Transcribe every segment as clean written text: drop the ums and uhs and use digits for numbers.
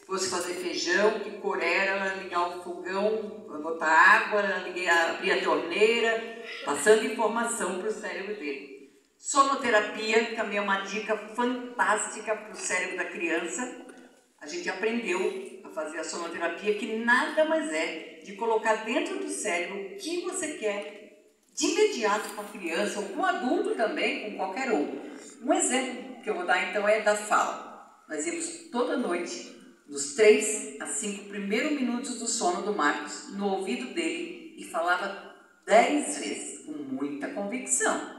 fosse fazer feijão, que cor era, ligar o fogão, botar água, abrir a torneira, passando informação para o cérebro dele. Sonoterapia também é uma dica fantástica para o cérebro da criança. A gente aprendeu a fazer a sonoterapia, que nada mais é de colocar dentro do cérebro o que você quer de imediato com a criança, ou com o adulto também, com qualquer um. Um exemplo que eu vou dar então é da fala. Nós íamos toda noite, dos 3 a 5 primeiros minutos do sono do Marcos, no ouvido dele, e falava 10 vezes, com muita convicção.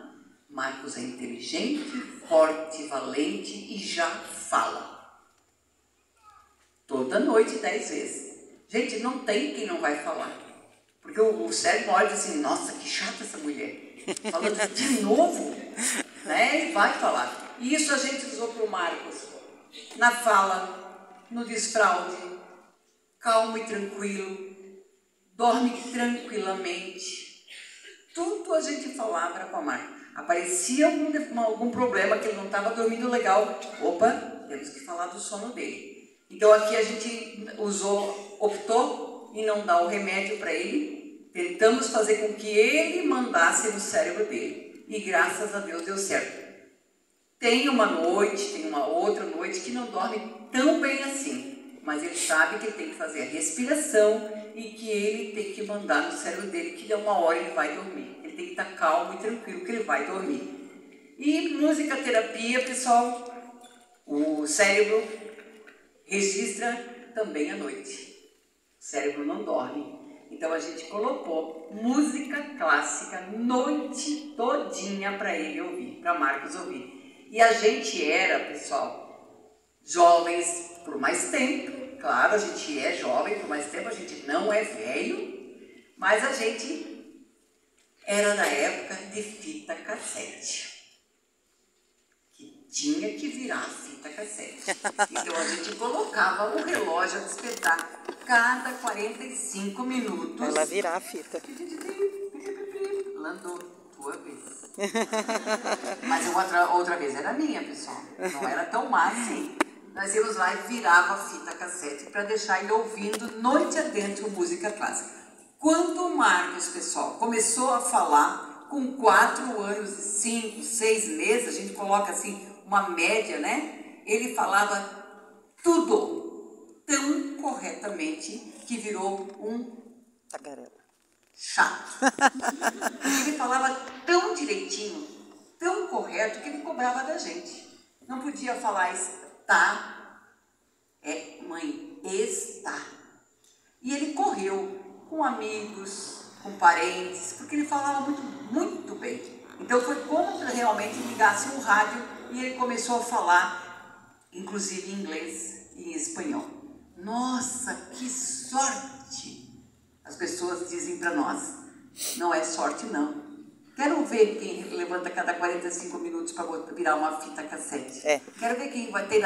Marcos é inteligente, forte, valente e já fala. Toda noite 10 vezes. Gente, não tem quem não vai falar. Porque o cérebro olha assim, nossa, que chata essa mulher. Falando de novo, né? E vai falar. E isso a gente usou para o Marcos. Na fala, no desfraude, calmo e tranquilo, dorme tranquilamente. Tudo a gente falava para o Marcos. Aparecia algum problema, que ele não estava dormindo legal. Opa, temos que falar do sono dele. Então aqui a gente optou em não dar o remédio para ele. Tentamos fazer com que ele mandasse no cérebro dele. E graças a Deus deu certo. Tem uma outra noite que não dorme tão bem assim. Mas ele sabe que ele tem que fazer a respiração e que ele tem que mandar no cérebro dele que uma hora ele vai dormir. Ele tem que estar calmo e tranquilo que ele vai dormir. E música terapia, pessoal, o cérebro registra também à noite. O cérebro não dorme. Então a gente colocou música clássica noite todinha para ele ouvir, para Marcos ouvir. E a gente era, pessoal, jovens por mais tempo. Claro, a gente é jovem por mais tempo, a gente não é velho, mas a gente era da época de fita cassete. Tinha que virar a fita cassete. Então a gente colocava o relógio a despertar cada 45 minutos. Ela virar a fita. Landou, tua vez. Mas outra vez era minha, pessoal. Não era tão má assim. Nós íamos lá e virava a fita cassete para deixar ele ouvindo noite adentro música clássica. Quando o Marcos, pessoal, começou a falar, com 4 anos e 5, 6 meses, a gente coloca assim uma média, né? Ele falava tudo tão corretamente que virou um tagarela chato. Ele falava tão direitinho, tão correto, que ele cobrava da gente. Não podia falar está, mãe, está. E ele correu com amigos, com parentes, porque ele falava muito, muito bem. Então foi como se realmente ligasse um rádio e ele começou a falar, inclusive em inglês e em espanhol. Nossa, que sorte! As pessoas dizem para nós, não é sorte não. Quero ver quem levanta cada 45 minutos para virar uma fita cassete. Quero ver quem vai ter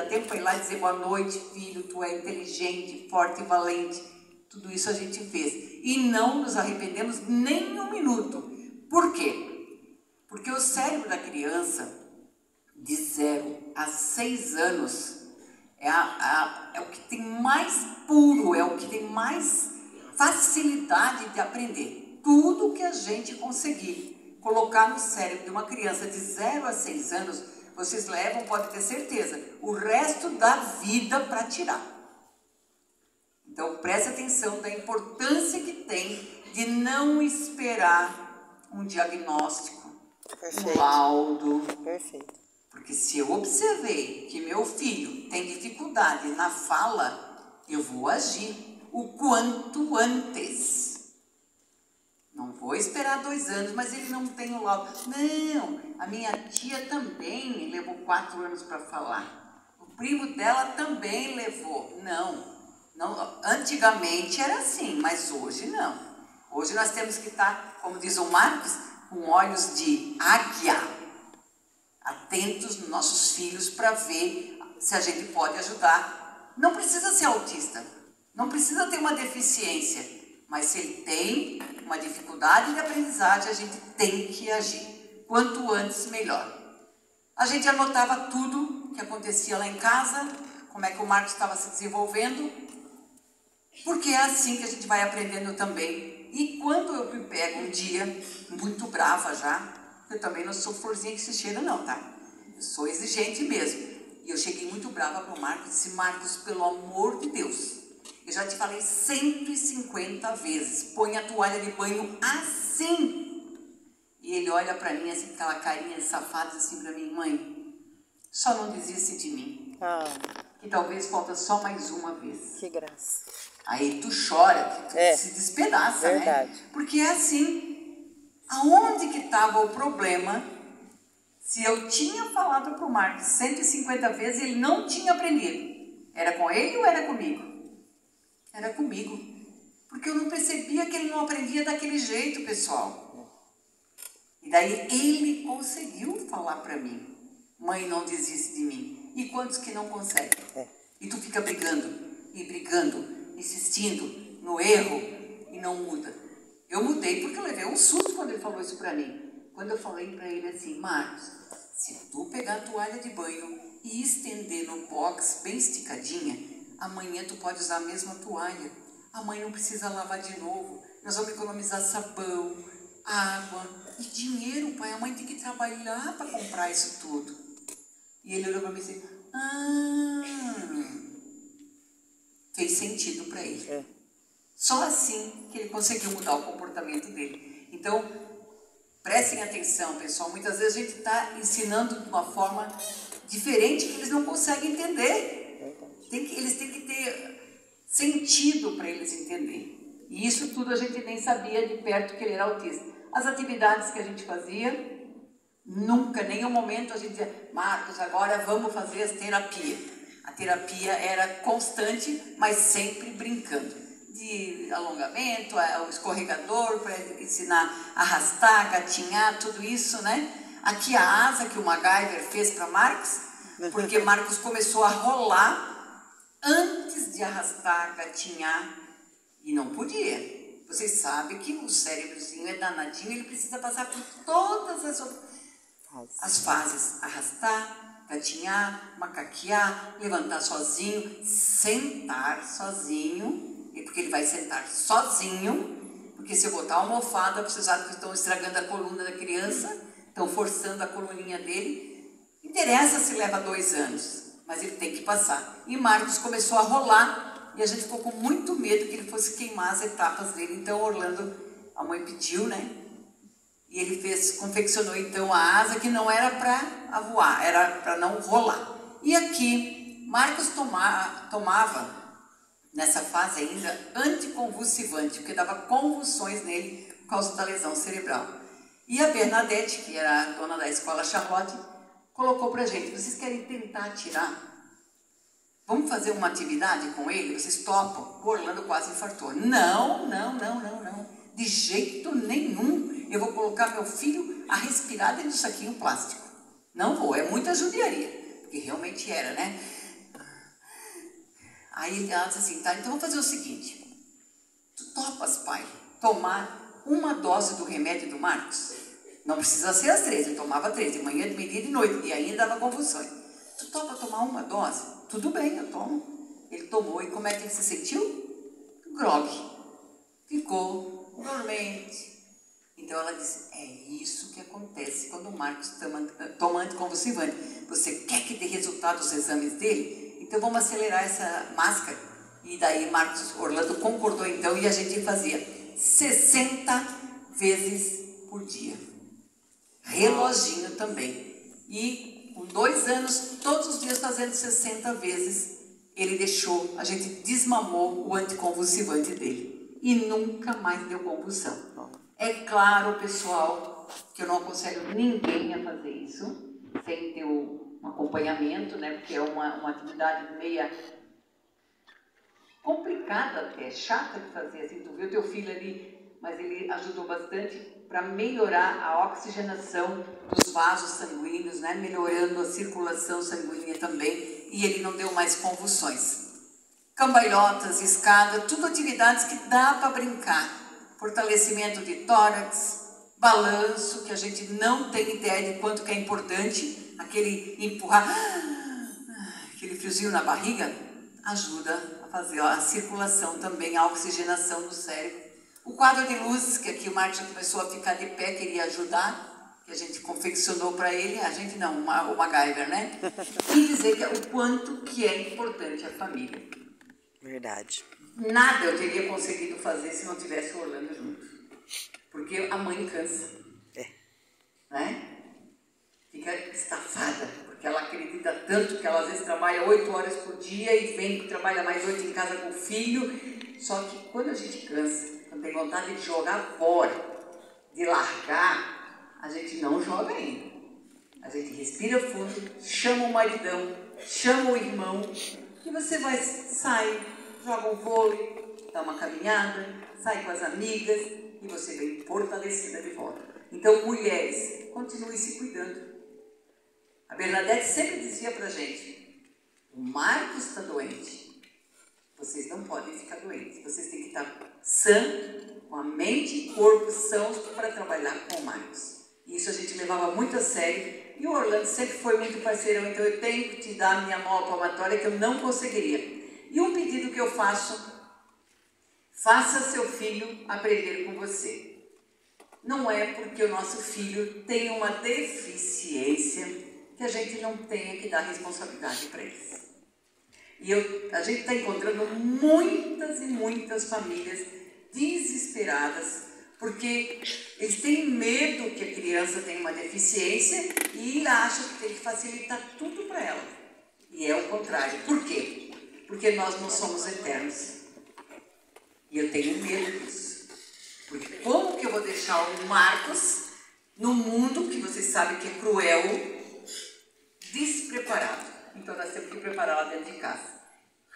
tempo para ir lá e dizer boa noite, filho, tu é inteligente, forte e valente. Tudo isso a gente fez. E não nos arrependemos nem um minuto. Por quê? Porque o cérebro da criança, de 0 a 6 anos, é o que tem mais puro, é o que tem mais facilidade de aprender. Tudo que a gente conseguir colocar no cérebro de uma criança de 0 a 6 anos, vocês levam, pode ter certeza, o resto da vida para tirar. Então, preste atenção da importância que tem de não esperar um diagnóstico, um laudo. Perfeito. Porque se eu observei que meu filho tem dificuldade na fala, eu vou agir o quanto antes. Não vou esperar 2 anos, mas ele não tem o laudo. Não, a minha tia também levou 4 anos para falar. O primo dela também levou. Não, antigamente era assim, mas hoje não. Hoje nós temos que estar, como diz o Marcos, com olhos de águia, atentos nos nossos filhos para ver se a gente pode ajudar. Não precisa ser autista, não precisa ter uma deficiência, mas se ele tem uma dificuldade de aprendizagem, a gente tem que agir. Quanto antes, melhor. A gente anotava tudo que acontecia lá em casa, como é que o Marcos estava se desenvolvendo, porque é assim que a gente vai aprendendo também. E quando eu me pego um dia, muito brava já, eu também não sou florzinha que se cheira não, tá? Eu sou exigente mesmo. E eu cheguei muito brava para o Marcos e disse, Marcos, pelo amor de Deus, eu já te falei 150 vezes, põe a toalha de banho assim. E ele olha para mim assim, com aquela carinha de safado assim para mim, mãe, só não desiste de mim. Que talvez falta só mais uma vez. Que graça. Aí tu chora, tu se despedaça, verdade. né? Porque é assim, aonde que estava o problema se eu tinha falado para o Marcos 150 vezes e ele não tinha aprendido? Era com ele ou era comigo? Era comigo. Porque eu não percebia que ele não aprendia daquele jeito, pessoal. E daí ele conseguiu falar para mim, mãe, não desiste de mim. E quantos que não conseguem? E tu fica brigando, insistindo no erro e não muda. Eu mudei porque eu levei um susto quando ele falou isso para mim. Quando eu falei para ele assim, Marcos, se tu pegar a toalha de banho e estender no box bem esticadinha, amanhã tu pode usar a mesma toalha. A mãe não precisa lavar de novo. Nós vamos economizar sabão, água e dinheiro, pai. A mãe tem que trabalhar para comprar isso tudo. E ele olhou para mim e disse, fez sentido para ele. Só assim que ele conseguiu mudar o comportamento dele. Então, prestem atenção, pessoal. Muitas vezes a gente está ensinando de uma forma diferente que eles não conseguem entender. Eles têm que ter sentido para eles entenderem. E isso tudo a gente nem sabia de perto que ele era autista. As atividades que a gente fazia, nunca, nenhum momento a gente dizia, Marcos, agora vamos fazer as terapias. A terapia era constante, mas sempre brincando. De alongamento, o escorregador, para ensinar a arrastar, gatinhar, tudo isso, né? Aqui a asa que o MacGyver fez para Marcos, porque Marcos começou a rolar antes de arrastar, gatinhar, e não podia. Vocês sabem que o cérebrozinho é danadinho, ele precisa passar por todas as fases. Arrastar, gatinhar, macaquear, levantar sozinho, sentar sozinho, porque ele vai sentar sozinho, porque se eu botar uma almofada, vocês sabem que estão estragando a coluna da criança, estão forçando a coluninha dele. Interessa se leva 2 anos, mas ele tem que passar. E Marcos começou a rolar, e a gente ficou com muito medo que ele fosse queimar as etapas dele. Então Orlando, a mãe pediu, né? E ele confeccionou então a asa que não era para voar, era para não rolar. E aqui, Marcos tomava, nessa fase ainda, anticonvulsivante, porque dava convulsões nele por causa da lesão cerebral. E a Bernadette, que era a dona da escola Charlotte, colocou pra gente, vocês querem tentar tirar? Vamos fazer uma atividade com ele? Vocês topam? O Orlando quase infartou. Não. De jeito nenhum. Eu vou colocar meu filho a respirar dentro do saquinho plástico. Não vou, é muita judiaria. Porque realmente era, né? Aí ela disse assim, tá, então vamos fazer o seguinte. Tu topas, pai, tomar uma dose do remédio do Marcos? Não precisa ser as 3, eu tomava 3, de manhã, de meio-dia e de noite, e ainda dava convulsões. Tu topa tomar uma dose? Tudo bem, eu tomo. Ele tomou, e como é que ele se sentiu? Grogue. Ficou dormente. Então ela disse, é isso que acontece quando o Marcos toma anticonvulsivante. Você quer que dê resultado dos exames dele? Então vamos acelerar essa máscara. E daí Orlando concordou então, e a gente fazia 60 vezes por dia. Reloginho também. E com 2 anos, todos os dias fazendo 60 vezes, ele deixou, a gente desmamou o anticonvulsivante dele. E nunca mais deu convulsão. É claro, pessoal, que eu não aconselho ninguém a fazer isso, sem ter um acompanhamento, né? Porque é uma atividade meia complicada até, chata de fazer. Assim, tu viu o teu filho ali, mas ele ajudou bastante para melhorar a oxigenação dos vasos sanguíneos, né? Melhorando a circulação sanguínea também, e ele não deu mais convulsões. Cambalhotas, escada, tudo atividades que dá para brincar. Fortalecimento de tórax, balanço, que a gente não tem ideia de quanto que é importante, aquele empurrar, aquele friozinho na barriga, ajuda a fazer a circulação também, a oxigenação do cérebro. O quadro de luzes, que aqui o Marcos já começou a ficar de pé, queria ajudar, que a gente confeccionou para ele, a gente não, o MacGyver, né? E dizer que o quanto que é importante a família. Verdade. Nada eu teria conseguido fazer se não tivesse o Orlando junto. Porque a mãe cansa. Né? Fica estafada, porque ela acredita tanto que ela às vezes trabalha 8 horas por dia e vem trabalha mais 8 em casa com o filho. Só que quando a gente cansa, quando tem vontade de jogar fora, de largar, a gente não joga ainda. A gente respira fundo, chama o maridão, chama o irmão e você vai, sai, joga um vôlei, dá uma caminhada, sai com as amigas e você vem fortalecida de volta. Então, mulheres, continuem se cuidando. A Bernadette sempre dizia pra gente, o Marcos está doente, vocês não podem ficar doentes, vocês têm que estar sãos, com a mente e corpo sãos para trabalhar com o Marcos. E isso a gente levava muito a sério, e o Orlando sempre foi muito parceirão, então eu tenho que te dar a minha mão palmatória que eu não conseguiria. E um pedido que eu faço, faça seu filho aprender com você. Não é porque o nosso filho tem uma deficiência que a gente não tenha que dar responsabilidade para eles. E a gente está encontrando muitas e muitas famílias desesperadas porque eles têm medo que a criança tenha uma deficiência e acham que tem que facilitar tudo para ela. E é o contrário. Por quê? Porque nós não somos eternos. E eu tenho medo disso. Porque como que eu vou deixar o Marcos no mundo, que vocês sabem que é cruel, despreparado? Então nós temos que preparar lá dentro de casa.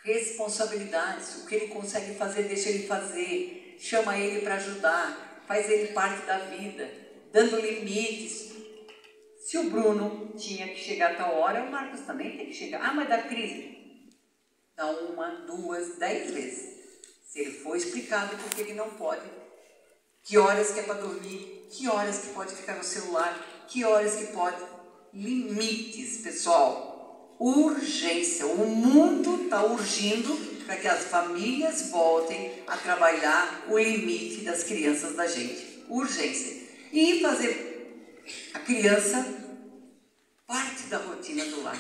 Responsabilidades, o que ele consegue fazer, deixa ele fazer, chama ele para ajudar, faz ele parte da vida, dando limites. Se o Bruno tinha que chegar a tal hora, o Marcos também tem que chegar. Ah, mas dá crise. Dá 1, 2, 10 vezes. Se ele for explicado por que ele não pode, que horas que é para dormir, que horas que pode ficar no celular, que horas que pode. Limites, pessoal. Urgência. O mundo está urgindo para que as famílias voltem a trabalhar o limite das crianças da gente. Urgência. E fazer a criança parte da rotina do lar.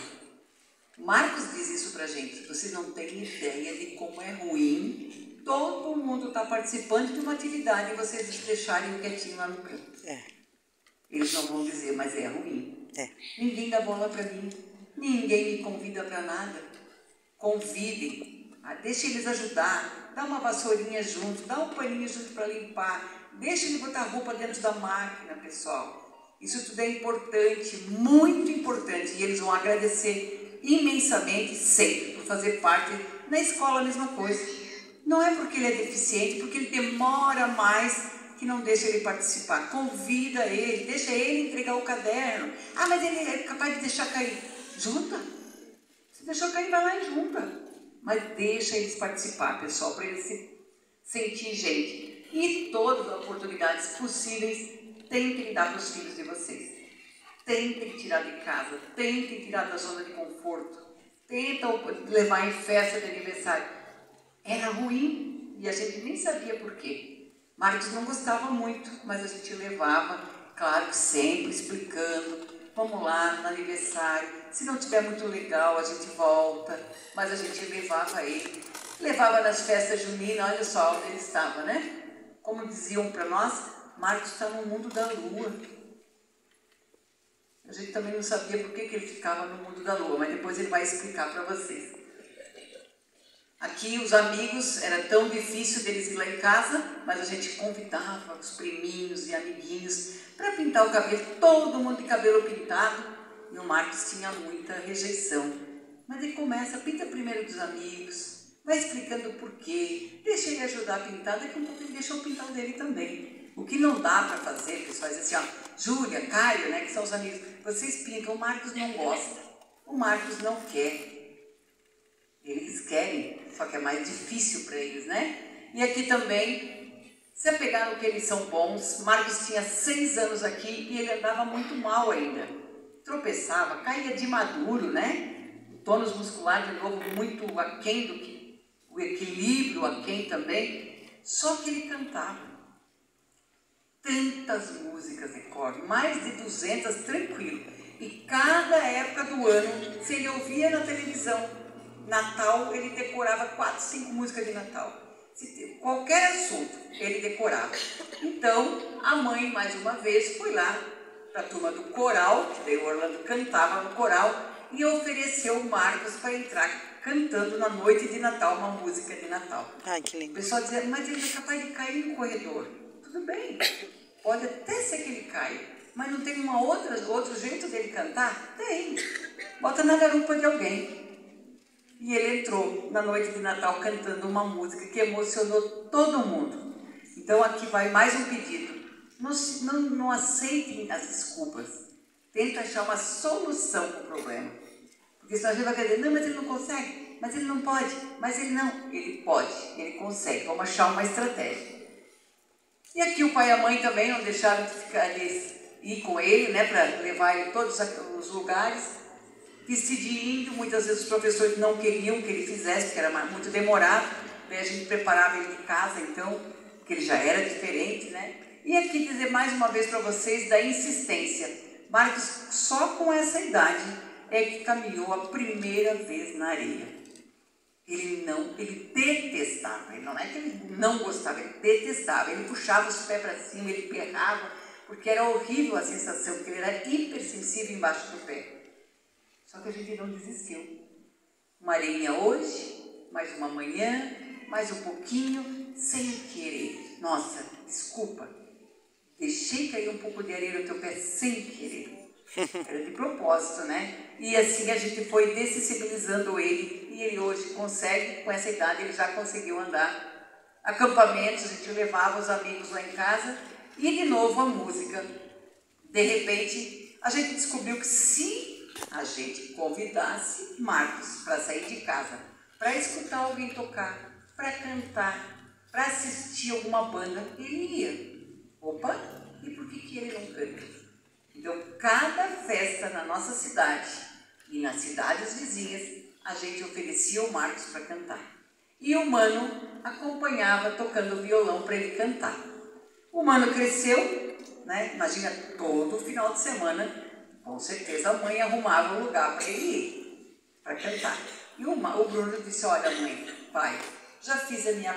Marcos diz isso pra gente. Vocês não têm ideia de como é ruim. Todo mundo está participando de uma atividade e vocês deixarem quietinho lá no canto. Eles não vão dizer, mas é ruim. Ninguém dá bola para mim. Ninguém me convida para nada. Convidem. Deixa eles ajudar. Dá uma vassourinha junto. Dá um paninho junto para limpar. Deixa ele botar a roupa dentro da máquina, pessoal. Isso tudo é importante, muito importante. E eles vão agradecer imensamente sempre por fazer parte. Na escola a mesma coisa. Não é porque ele é deficiente, porque ele demora mais que não deixa ele participar. Convida ele, deixa ele entregar o caderno. Ah, mas ele é capaz de deixar cair. Junta. Se deixou cair, vai lá e junta. Mas deixa eles participar, pessoal, para eles se sentir gente. E todas as oportunidades possíveis tentem dar para os filhos de vocês. Tentem tirar de casa, tentem tirar da zona de conforto. Tentam levar em festa de aniversário. Era ruim e a gente nem sabia por quê. Marcos não gostava muito, mas a gente levava, claro que sempre explicando. Vamos lá no aniversário, se não tiver muito legal a gente volta, mas a gente levava ele. Levava nas festas juninas, olha só onde ele estava, né? Como diziam para nós, Marcos está no mundo da lua. A gente também não sabia por que ele ficava no mundo da lua, mas depois ele vai explicar para vocês. Aqui os amigos, era tão difícil deles ir lá em casa, mas a gente convidava os priminhos e amiguinhos para pintar o cabelo, todo mundo de cabelo pintado, e o Marcos tinha muita rejeição. Mas ele começa, pinta primeiro dos amigos, vai explicando o porquê, deixa ele ajudar a pintar, daqui a um pouco ele deixa eu pintar o dele também. O que não dá para fazer, pessoal, é assim, ó, Júlia, Caio, né, que são os amigos, vocês pintam, o Marcos não gosta, o Marcos não quer. Eles querem, só que é mais difícil para eles, né? E aqui também, se apegar no que eles são bons, Marcos tinha 6 anos aqui e ele andava muito mal ainda. Tropeçava, caía de maduro, né? tônus muscular, de novo, muito aquém do que o equilíbrio, aquém também. Só que ele cantava tantas músicas de cor, mais de 200, tranquilo. E cada época do ano, se ele ouvia na televisão, Natal, ele decorava 4, 5 músicas de Natal. Qualquer assunto, ele decorava. Então, a mãe, mais uma vez, foi lá para a turma do coral, que daí o Orlando cantava no coral, e ofereceu o Marcos para entrar cantando na noite de Natal, uma música de Natal. Ai, que lindo. O pessoal dizia, mas ele é capaz de cair no corredor. Tudo bem, pode até ser que ele caia, mas não tem outro jeito dele cantar? Tem. Bota na garupa de alguém. E ele entrou na noite de Natal cantando uma música que emocionou todo mundo. Então aqui vai mais um pedido. Não aceitem as desculpas. Tenta achar uma solução para o problema. Porque senão a gente vai dizer, não, mas ele não consegue, mas ele não pode, mas ele não. Ele pode, ele consegue. Vamos achar uma estratégia. E aqui o pai e a mãe também não deixaram de ir com ele, né, para levar ele a todos os lugares. Vestir de índio, muitas vezes os professores não queriam que ele fizesse, porque era muito demorado. Daí a gente preparava ele de casa, então, porque ele já era diferente, né? E aqui dizer mais uma vez para vocês da insistência. Marcos, só com essa idade, é que caminhou a primeira vez na areia. Ele detestava, não é que ele não gostava, ele detestava, ele puxava os pés para cima, ele berrava, porque era horrível a sensação, porque ele era hipersensível embaixo do pé. Só que a gente não desistiu. Uma areinha hoje, mais uma amanhã, mais um pouquinho, sem querer. Nossa, desculpa, deixei cair um pouco de areia no teu pé sem querer. Era de propósito, né? E assim a gente foi dessensibilizando ele, e ele hoje consegue, com essa idade, ele já conseguiu andar. Acampamentos, a gente levava os amigos lá em casa, e de novo a música. De repente, a gente descobriu que se a gente convidasse Marcos para sair de casa, para escutar alguém tocar, para cantar, para assistir alguma banda, ele ia. Opa, e por que ele não canta? Então, cada festa na nossa cidade e nas cidades vizinhas, a gente oferecia o Marcos para cantar. E o Mano acompanhava tocando violão para ele cantar. O Mano cresceu, né? Imagina, todo final de semana, com certeza a mãe arrumava um lugar para ele ir, para cantar. E o Bruno disse, olha mãe, pai, já fiz a minha